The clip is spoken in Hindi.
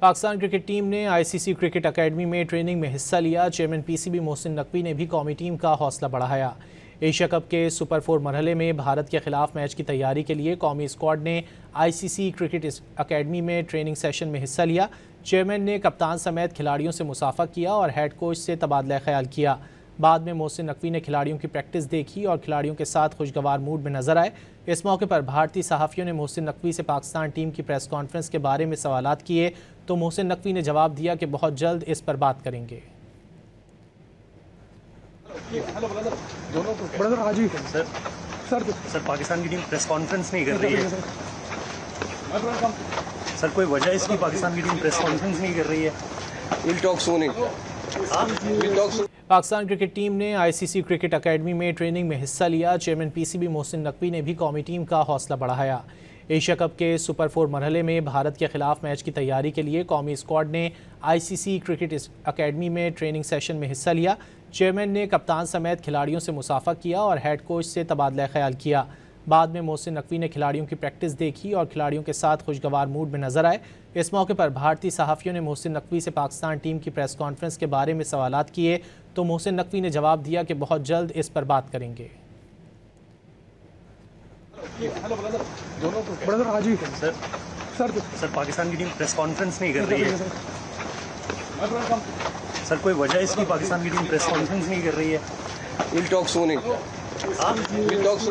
पाकिस्तान क्रिकेट टीम ने आईसीसी क्रिकेट अकेडमी में ट्रेनिंग में हिस्सा लिया। चेयरमैन पीसीबी मोहसिन नकवी ने भी कौमी टीम का हौसला बढ़ाया। एशिया कप के सुपर 4 मरहले में भारत के खिलाफ मैच की तैयारी के लिए कौमी स्क्वाड ने आईसीसी क्रिकेट अकेडमी में ट्रेनिंग सेशन में हिस्सा लिया। चेयरमैन ने कप्तान समेत खिलाड़ियों से मुसाफा किया और हेड कोच से तबादला ख्याल किया। बाद में मोहसिन नकवी ने खिलाड़ियों की प्रैक्टिस देखी और खिलाड़ियों के साथ खुशगवार मूड में नजर आए। इस मौके पर भारतीय सहाफ़ियों ने मोहसिन नकवी से पाकिस्तान टीम की प्रेस कॉन्फ्रेंस के बारे में सवालात किए तो मोहसिन नकवी ने जवाब दिया कि बहुत जल्द इस पर बात करेंगे। सर पाकिस्तान की टीम प्रेस कॉन्फ्रेंस नहीं कर रही है। सर कोई वजह इसकी पाकिस्तान की टीम प्रेस कॉन्फ्रेंस नहीं कर रही है। पाकिस्तान क्रिकेट टीम ने आईसीसी क्रिकेट अकेडमी में ट्रेनिंग में हिस्सा लिया। चेयरमैन पीसीबी मोहसिन नकवी ने भी कौमी टीम का हौसला बढ़ाया। एशिया कप के सुपर 4 मरहले में भारत के खिलाफ मैच की तैयारी के लिए कौमी स्क्वाड ने आईसीसी क्रिकेट अकेडमी में ट्रेनिंग सेशन में हिस्सा लिया। चेयरमैन ने कप्तान समेत खिलाड़ियों से मुसाफा किया और हेड कोच से तबादला ख्याल किया। बाद में मोहसिन नकवी ने खिलाड़ियों की प्रैक्टिस देखी और खिलाड़ियों के साथ खुशगवार मूड में नजर आए। इस मौके पर भारतीय सहाफ़ियों ने मोहसिन नकवी से पाकिस्तान टीम की प्रेस कॉन्फ्रेंस के बारे में सवालात किए तो मोहसिन नकवी ने जवाब दिया कि बहुत जल्द इस पर बात करेंगे। सर पाकिस्तान की टीम प्रेस कॉन्फ्रेंस नहीं कर रही है। सर कोई वजह इसकी पाकिस्तान की टीम प्रेस कॉन्फ्रेंस नहीं कर रही है।